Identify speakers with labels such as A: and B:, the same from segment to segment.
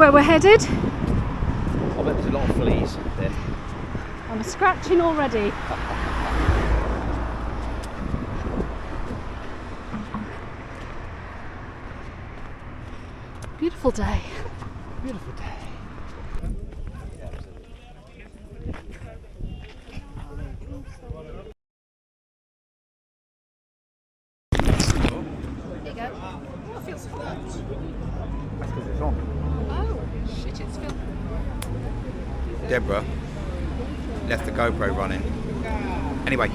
A: where we're headed.
B: I bet there's a lot of fleas there.
A: I'm scratching already. Beautiful day.
B: Beautiful day.
A: There you go. Oh, it feels hot.
B: That's because it's on.
A: Oh, shit, it's filmed.
B: Deborah left the GoPro running. Anyway,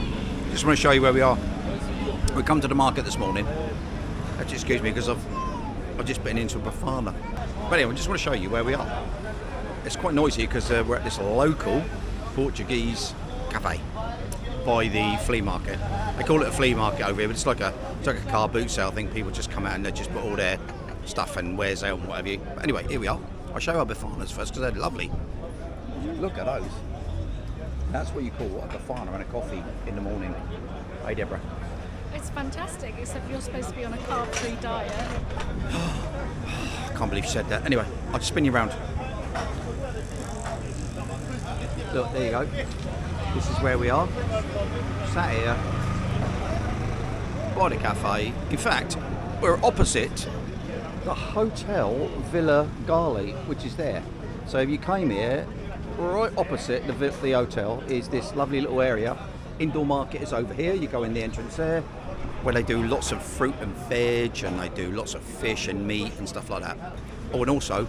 B: just want to show you where we are. We come to the market this morning. Have to excuse me because I've just been into a Bafana. But anyway, I just want to show you where we are. It's quite noisy because we're at this local Portuguese cafe by the flea market. They call it a flea market over here, but it's like a car boot sale. I think people just come out and they just put all their stuff and wares out and whatever. But anyway, here we are. I'll show you our Bafanas first because they're lovely. Look at those. That's what you call a Bafana and a coffee in the morning. Hey, Deborah.
A: It's fantastic, except you're supposed to be on a carb-free diet.
B: I can't believe you said that. Anyway, I'll just spin you around. Look, there you go. This is where we are. Sat here by the cafe. In fact, we're opposite the Hotel Villa Gali, which is there. So if you came here, right opposite the hotel is this lovely little area. Indoor market is over here. You go in the entrance there, where they do lots of fruit and veg, and they do lots of fish and meat and stuff like that. Oh, and also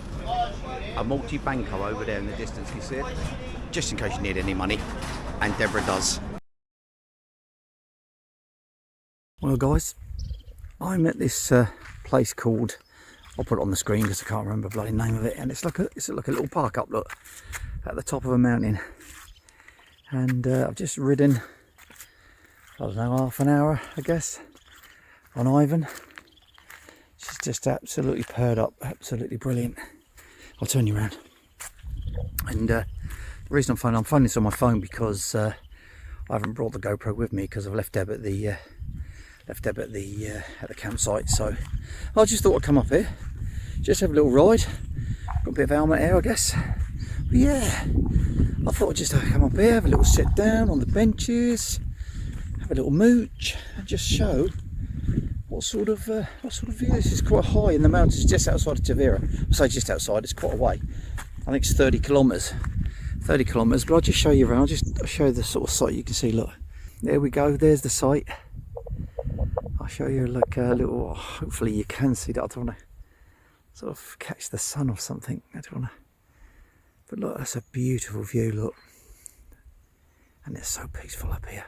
B: a multi-banco over there in the distance, you see it? Just in case you need any money, and Deborah does. Well, guys, I'm at this place called, I'll put it on the screen because I can't remember the bloody name of it, and it's like a little park up, look, at the top of a mountain. And I've just ridden, I don't know, half an hour, I guess, on Ivan. She's just absolutely purred up, absolutely brilliant. I'll turn you around. And the reason I'm phoning this on my phone because I haven't brought the GoPro with me because I've left Deb at the at the campsite. So I just thought I'd come up here, just have a little ride. Got a bit of helmet air, I guess. But yeah, I thought I'd just come up here, have a little sit down on the benches, have a little mooch, and just show what sort of view. This is quite high in the mountains, just outside of Tavira. I say just outside, it's quite a way. I think it's 30 kilometres. 30 kilometres, but I'll just show you around. I'll show you the sort of site you can see. Look, there we go. There's the site. I'll show you like a little. Hopefully you can see that. I don't want to sort of catch the sun or something. I don't want to. But look, that's a beautiful view. Look, and it's so peaceful up here.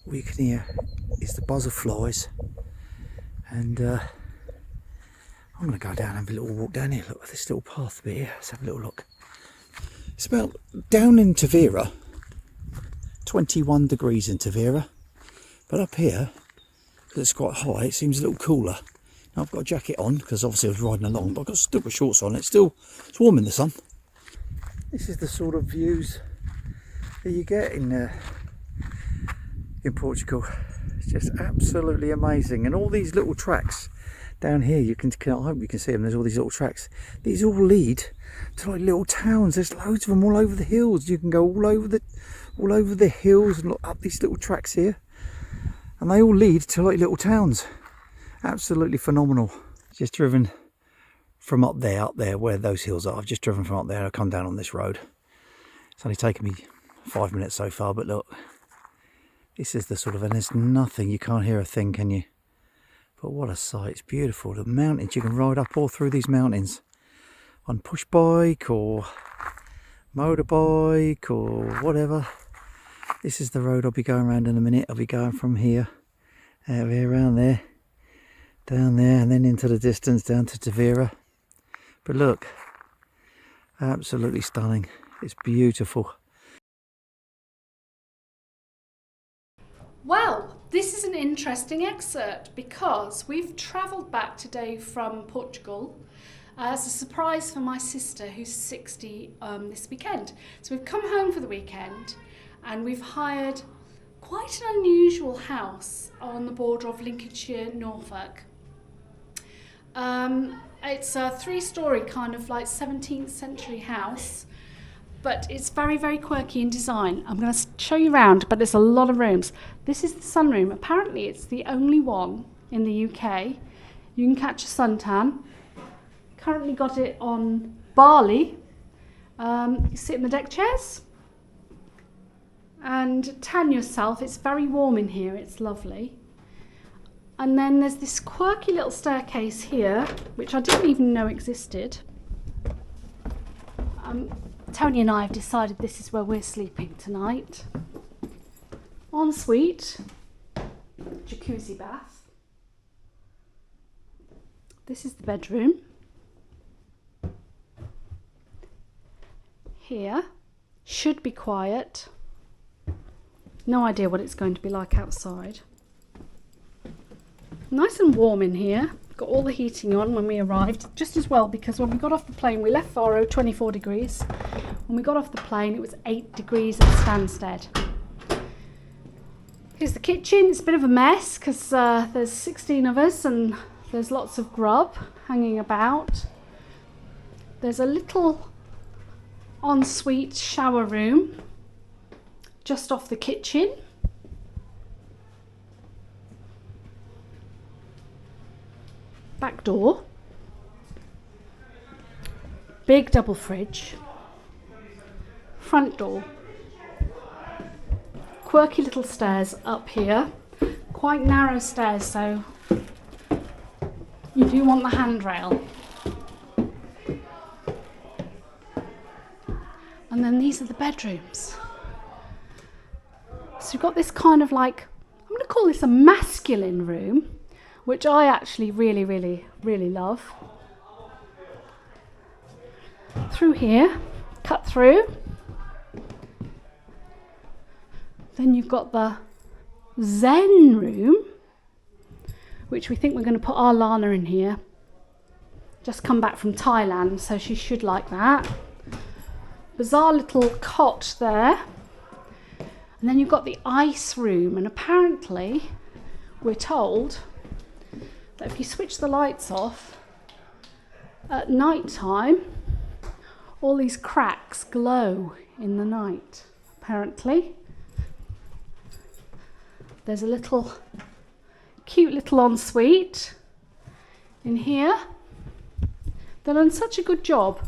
B: All you can hear is the buzz of flies, and I'm going to go down and have a little walk down here. Look at this little path a bit here. Let's have a little look. It's about down in Tavira, 21 degrees in Tavira, but up here, because it's quite high, it seems a little cooler. Now I've got a jacket on because obviously I was riding along, but I've still got shorts on. It's warm in the sun. This is the sort of views that you get in Portugal. It's just absolutely amazing, and all these little tracks down here, I hope you can see them. There's all these little tracks. These all lead to like little towns. There's loads of them all over the hills. You can go all over the hills and look up these little tracks here, and they all lead to like little towns. Absolutely phenomenal. Just driven from up there where those hills are. I've just driven from up there. I've come down on this road. It's only taken me 5 minutes so far, but look, this is the sort of, and there's nothing. You can't hear a thing, can you? But what a sight. It's beautiful. The mountains, you can ride up all through these mountains on push bike or motorbike or whatever. This is the road I'll be going around in a minute. I'll be going from here, out here, around there, down there, and then into the distance down to Tavira. But look, absolutely stunning. It's beautiful.
A: Well, this is an interesting excerpt because we've travelled back today from Portugal as a surprise for my sister who's 60 this weekend. So we've come home for the weekend and we've hired quite an unusual house on the border of Lincolnshire, Norfolk. It's a 3-storey kind of like 17th century house, but it's very, very quirky in design. I'm going to show you around, but there's a lot of rooms. This is the sunroom. Apparently it's the only one in the UK. You can catch a suntan. Currently got it on Bali. You sit in the deck chairs and tan yourself. It's very warm in here. It's lovely. And then there's this quirky little staircase here, which I didn't even know existed. Tony and I have decided this is where we're sleeping tonight. Ensuite, jacuzzi bath. This is the bedroom. Here, should be quiet. No idea what it's going to be like outside. Nice and warm in here. Got all the heating on when we arrived, just as well because when we got off the plane, we left Faro 24 degrees. When we got off the plane, it was 8 degrees at Stansted. Here's the kitchen. It's a bit of a mess because there's 16 of us and there's lots of grub hanging about. There's a little ensuite shower room just off the kitchen. Back door. Big double fridge. Front door. Quirky little stairs up here. Quite narrow stairs, so you do want the handrail. And then these are the bedrooms. So you've got this kind of like, I'm going to call this a masculine room, which I actually really, really, really love. Through here, cut through. Then you've got the Zen room, which we think we're going to put our Lana in here. Just come back from Thailand, so she should like that. Bizarre little cot there. And then you've got the ice room, and apparently we're told that if you switch the lights off at night time, all these cracks glow in the night, apparently. There's a little cute little ensuite in here. They've done such a good job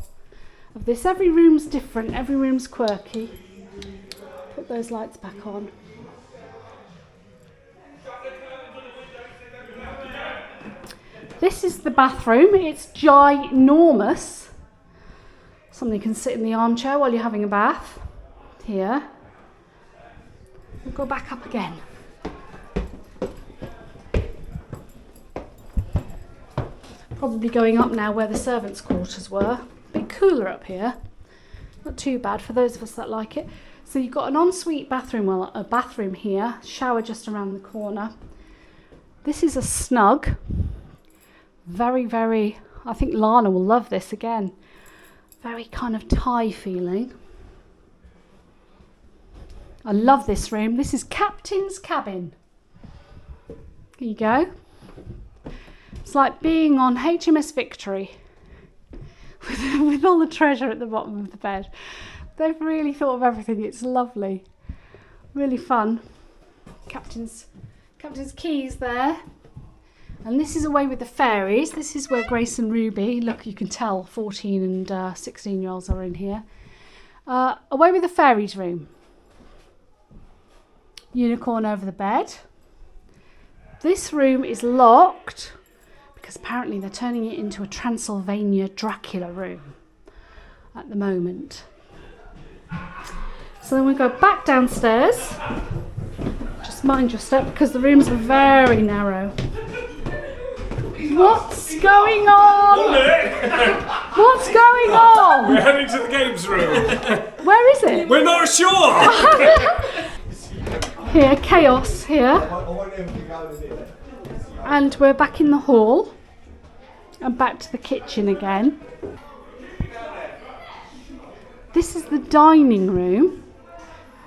A: of this. Every room's different, every room's quirky. Put those lights back on. This is the bathroom. It's ginormous. Somebody can sit in the armchair while you're having a bath. Here. We'll go back up again. Probably going up now where the servants' quarters were. A bit cooler up here. Not too bad for those of us that like it. So you've got an ensuite bathroom, well, a bathroom here, shower just around the corner. This is a snug. Very, very, I think Lana will love this again. Very kind of Thai feeling. I love this room. This is Captain's Cabin. There you go. It's like being on HMS Victory with all the treasure at the bottom of the bed. They've really thought of everything. It's lovely. Really fun. Captain's keys there. And this is Away with the Fairies. This is where Grace and Ruby, look, you can tell 14 and 16-year-olds are in here. Away with the Fairies room. Unicorn over the bed. This room is locked because apparently they're turning it into a Transylvania Dracula room at the moment. So then we go back downstairs. Just mind your step because the rooms are very narrow. What's going on? What's going on?
C: We're heading to the games room.
A: Where is it?
C: We're not sure.
A: Here, chaos here. And we're back in the hall. And back to the kitchen again. This is the dining room.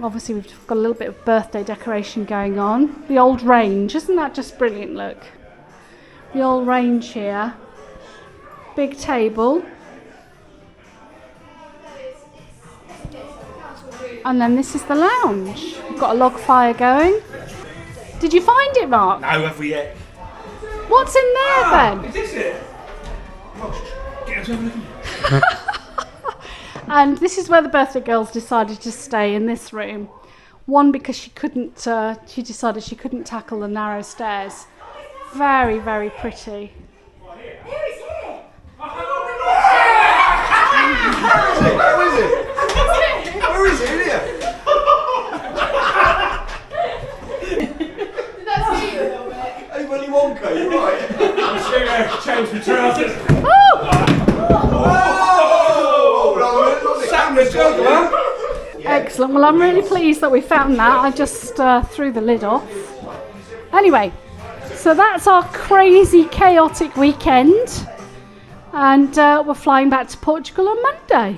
A: Obviously we've got a little bit of birthday decoration going on. The old range, isn't that just brilliant, look? The old range here. big table. And then this is the lounge. We've got a log fire going. Did you find it, Mark?
C: No, have we yet?
A: What's in there then?
C: Is this it? Get us over looking.
A: And this is where the birthday girls decided to stay, in this room. One, because she decided she couldn't tackle the narrow stairs. Very, very pretty.
D: Where is it?
E: Where is it? Where is it? In here? Hey, Willy Wonka, you right?
C: I'm just going to change my trousers.
E: Sam, let's go, man.
A: Excellent. Well, I'm really pleased that we found that. I just threw the lid off. Anyway, so that's our crazy, chaotic weekend. And we're flying back to Portugal on Monday.